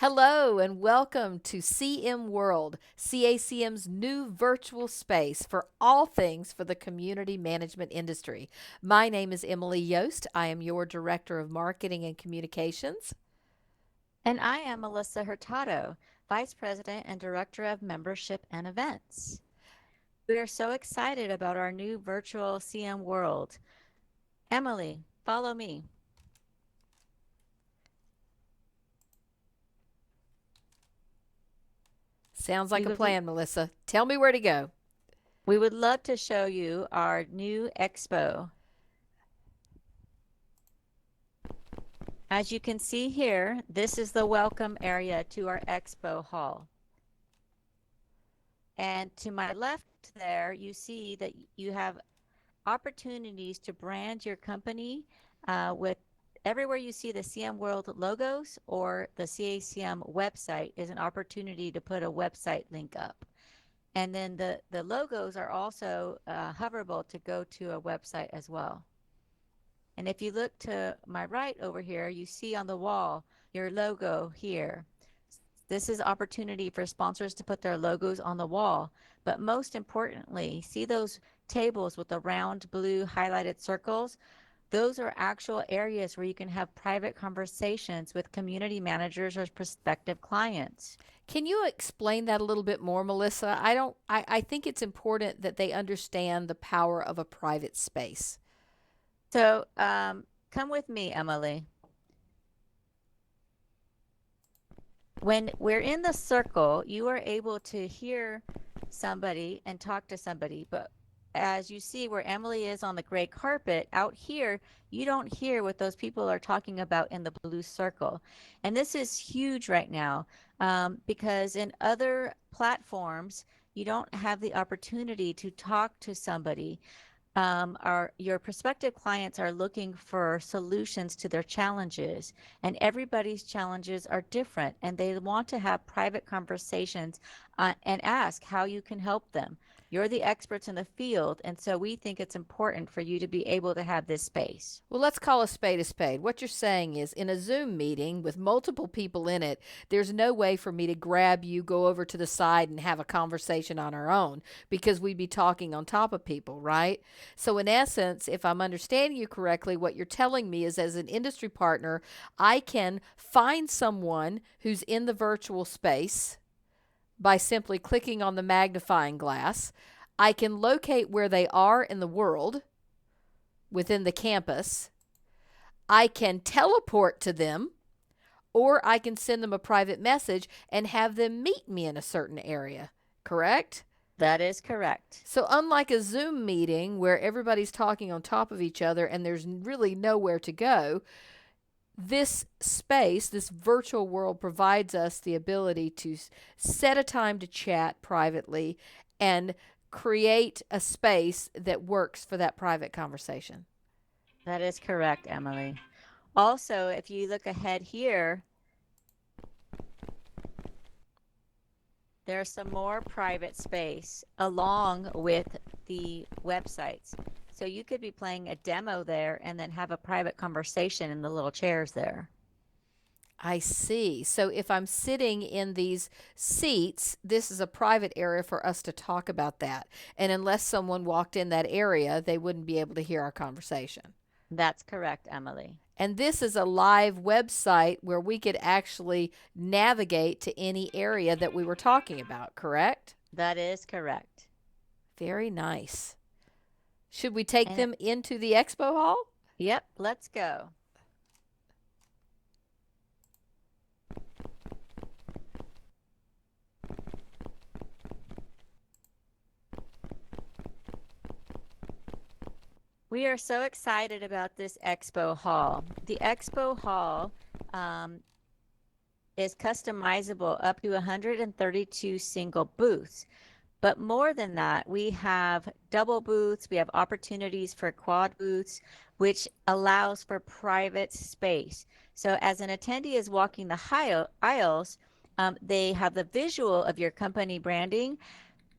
Hello and welcome to CMworld, CACM's new virtual space for all things for the community management industry. My name is Emily Yost. I am your Director of Marketing and Communications. And I am Melissa Hurtado, Vice President and Director of Membership and Events. We are so excited about our new virtual CM World. Emily, follow me. Sounds We like a would plan, Melissa. Tell me where to go. we would love to show you our new expo. As you can see here, this is the welcome area to our expo hall. And to my left there, you see that you have opportunities to brand your company with everywhere you see the CM World logos or the CACM website is an opportunity to put a website link up. And then the logos are also hoverable to go to a website as well. And if you look to my right over here, you see on the wall your logo here. This is opportunity for sponsors to put their logos on the wall. But most importantly, see those tables with the round blue highlighted circles? Those are actual areas where you can have private conversations with community managers or prospective clients. Can you explain that a little bit more, Melissa? I think it's important that they understand the power of a private space. So come with me, Emily. When we're in the circle, you are able to hear somebody and talk to somebody. But as you see where Emily is on the gray carpet, out here, you don't hear what those people are talking about in the blue circle. And this is huge right now because in other platforms, you don't have the opportunity to talk to somebody. Your prospective clients are looking for solutions to their challenges, and everybody's challenges are different, and they want to have private conversations and ask how you can help them. You're the experts in the field, and so we think it's important for you to be able to have this space. Well, let's call a spade a spade. What you're saying is in a Zoom meeting with multiple people in it, there's no way for me to grab you, go over to the side, and have a conversation on our own because we'd be talking on top of people, right? So, in essence, if I'm understanding you correctly, what you're telling me is as an industry partner, I can find someone who's in the virtual space by simply clicking on the magnifying glass. I can locate where they are in the world within the campus. I can teleport to them, or I can send them a private message and have them meet me in a certain area. Correct? That is correct. So, unlike a Zoom meeting where everybody's talking on top of each other and there's really nowhere to go, this space, this virtual world, provides us the ability to set a time to chat privately and create a space that works for that private conversation. That is correct, Emily. Also, if you look ahead here, there's some more private space along with the websites. So you could be playing a demo there and then have a private conversation in the little chairs there. I see. So if I'm sitting in these seats, this is a private area for us to talk about that. And unless someone walked in that area, they wouldn't be able to hear our conversation. That's correct, Emily. And this is a live website where we could actually navigate to any area that we were talking about, correct? That is correct. Very nice. Should we take And them into the expo hall? yep, let's go. We are so excited about this expo hall. The expo hall um, is customizable up to 132 single booths. But more than that, we have double booths, we have opportunities for quad booths, which allows for private space. So as an attendee is walking the aisles, they have the visual of your company branding,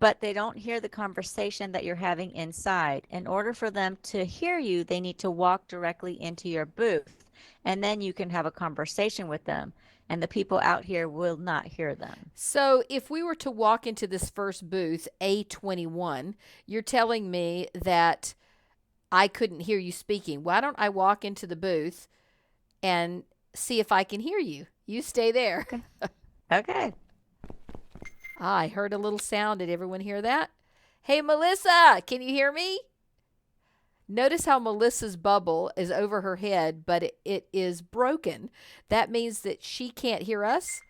but they don't hear the conversation that you're having inside. In order for them to hear you, they need to walk directly into your booth, and then you can have a conversation with them. and the people out here will not hear them. So, if we were to walk into this first booth, A21, you're telling me that I couldn't hear you speaking. Why don't I walk into the booth and see if I can hear you? You stay there. Okay. Okay. I heard a little sound. Did everyone hear that? Hey, Melissa, can you hear me? Notice how Melissa's bubble is over her head, but it is broken. That means that she can't hear us.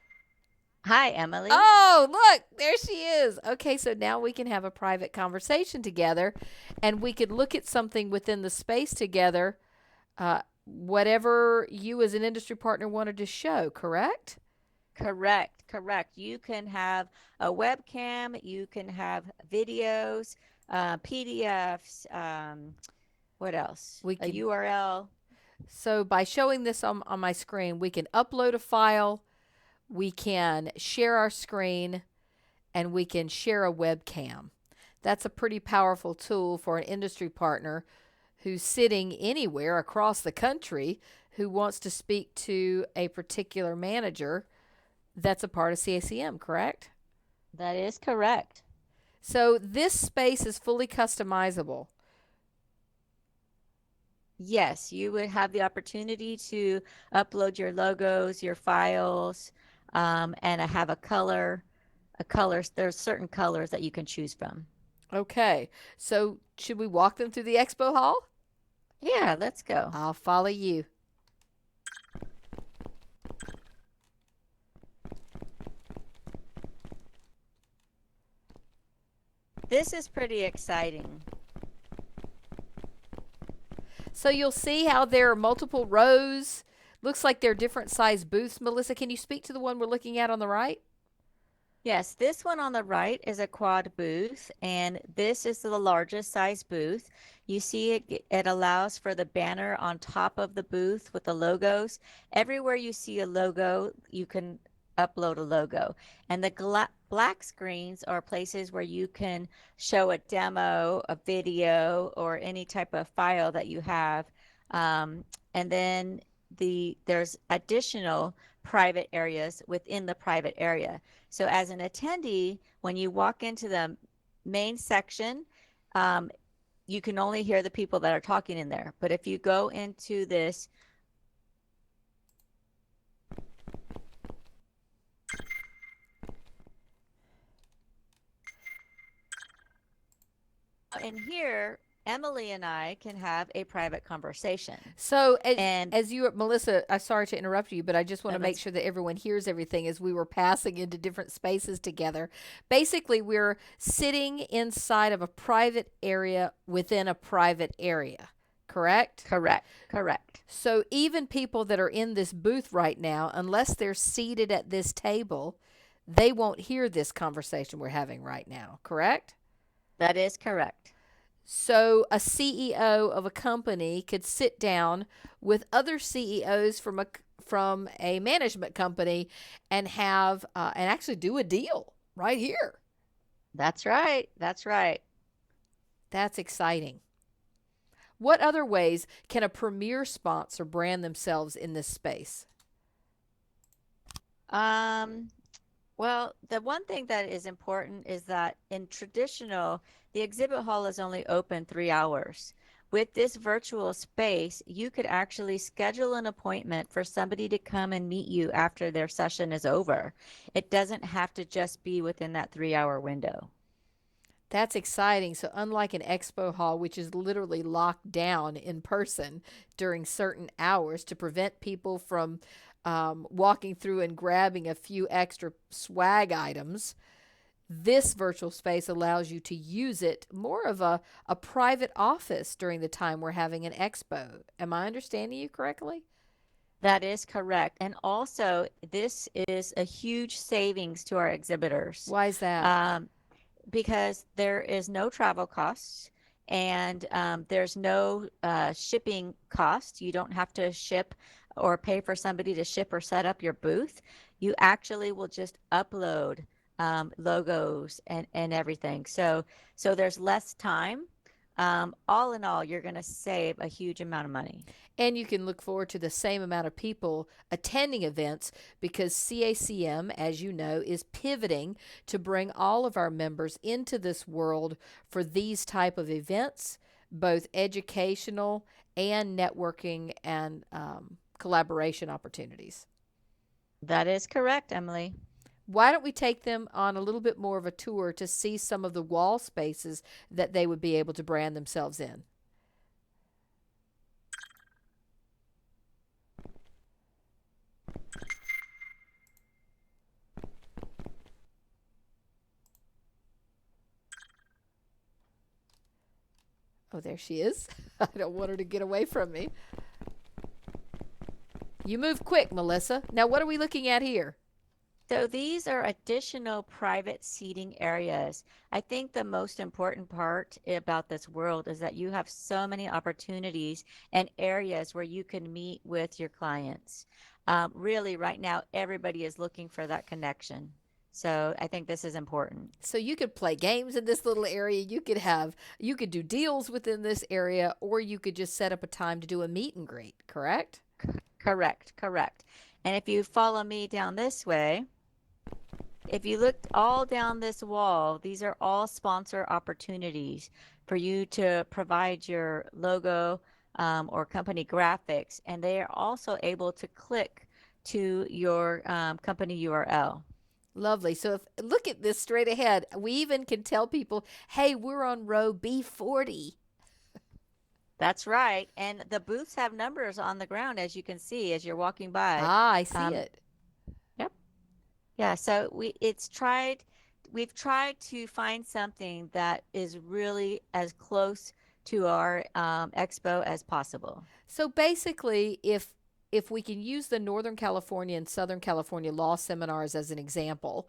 Hi, Emily. Oh, look, there she is. Okay, so now we can have a private conversation together and we could look at something within the space together, whatever you as an industry partner wanted to show, correct? Correct, correct. You can have a webcam, you can have videos, PDFs, what else? We A could, URL. so by showing this on my screen, we can upload a file, we can share our screen, and we can share a webcam. That's a pretty powerful tool for an industry partner who's sitting anywhere across the country who wants to speak to a particular manager that's a part of CACM, correct? That is correct. So this space is fully customizable. Yes, you would have the opportunity to upload your logos, your files, and have a color. A colors. There's certain colors that you can choose from. Okay, so should we walk them through the expo hall? Yeah, let's go. I'll follow you. This is pretty exciting. So you'll see how there are multiple rows. Looks like they're different size booths. Melissa, can you speak to the one we're looking at on the right? Yes, this one on the right is a quad booth, and this is the largest size booth. You see it allows for the banner on top of the booth with the logos. Everywhere you see a logo, you can upload a logo. And the black screens are places where you can show a demo, a video, or any type of file that you have. And then there's additional private areas within the private area. So as an attendee, when you walk into the main section, you can only hear the people that are talking in there. But if you go into this in here, Emily and I can have a private conversation. So And as you, Melissa, I'm sorry to interrupt you, but I just want no, to make that's sure that everyone hears everything as we were passing into different spaces together. Basically, we're sitting inside of a private area within a private area, correct? correct, correct. So even people that are in this booth right now, unless they're seated at this table, they won't hear this conversation we're having right now, correct? That is correct. So a CEO of a company could sit down with other CEOs from a management company and have and actually do a deal right here. That's right. That's right. That's exciting. What other ways can a premier sponsor brand themselves in this space? Um, Well, the one thing that is important is that in traditional, the exhibit hall is only open 3 hours. With this virtual space, you could actually schedule an appointment for somebody to come and meet you after their session is over. It doesn't have to just be within that 3 hour window. That's exciting. So, unlike an expo hall, which is literally locked down in person during certain hours to prevent people from walking through and grabbing a few extra swag items, this virtual space allows you to use it more of a private office during the time we're having an expo. Am I understanding you correctly? That is correct. And also, this is a huge savings to our exhibitors. Why is that? Um, because there is no travel costs and there's no shipping cost. You don't have to ship or pay for somebody to ship or set up your booth. You actually will just upload logos and everything. So there's less time All in all, you're going to save a huge amount of money. And you can look forward to the same amount of people attending events because CACM, as you know, is pivoting to bring all of our members into this world for these type of events, both educational and networking and collaboration opportunities. That is correct, Emily. Why don't we take them on a little bit more of a tour to see some of the wall spaces that they would be able to brand themselves in? Oh, there she is. I don't want her to get away from me. You move quick, Melissa. Now, what are we looking at here? So these are additional private seating areas. I think the most important part about this world is that you have so many opportunities and areas where you can meet with your clients. Really, right now, everybody is looking for that connection. So I think this is important. So you could play games in this little area. You could do deals within this area, or you could just set up a time to do a meet and greet, correct? Correct, correct. And if you follow me down this way, if you look all down this wall, these are all sponsor opportunities for you to provide your logo or company graphics, and they are also able to click to your company URL. Lovely. So if look at this straight ahead. We even can tell people, "Hey, we're on row B40." That's right. And the booths have numbers on the ground, as you can see as you're walking by. Ah, I see Um, it. yep. Yeah. So we've tried to find something that is really as close to our expo as possible. So basically, if we can use the Northern California and Southern California law seminars as an example,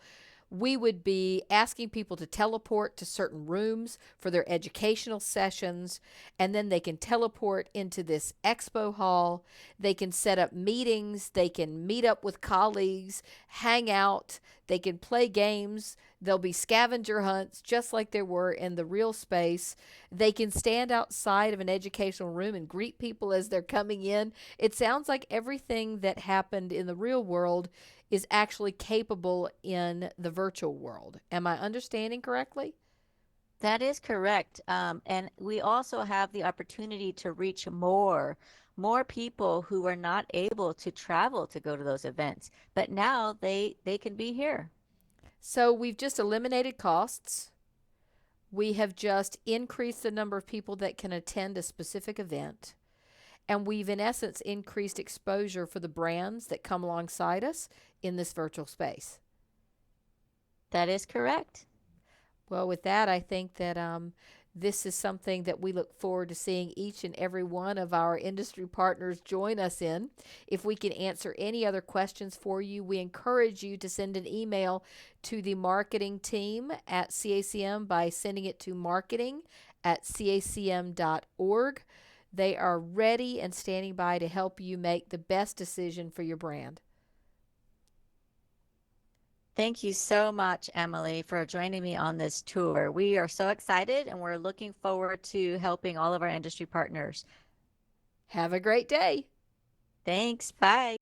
we would be asking people to teleport to certain rooms for their educational sessions, and then they can teleport into this expo hall. They can set up meetings, they can meet up with colleagues, hang out, they can play games. There'll be scavenger hunts just like there were in the real space. They can stand outside of an educational room and greet people as they're coming in. It sounds like everything that happened in the real world is actually capable in the virtual world. Am I understanding correctly? That is correct. And we also have the opportunity to reach more people who are not able to travel to go to those events, but now they can be here. So we've just eliminated costs. We have just increased the number of people that can attend a specific event. And we've, in essence, increased exposure for the brands that come alongside us in this virtual space. That is correct. Well, with that, I think that this is something that we look forward to seeing each and every one of our industry partners join us in. If we can answer any other questions for you, we encourage you to send an email to the marketing team at CACM by sending it to marketing@cacm.org. They are ready and standing by to help you make the best decision for your brand. Thank you so much, Emily, for joining me on this tour. We are so excited and we're looking forward to helping all of our industry partners. Have a great day. Thanks. Bye.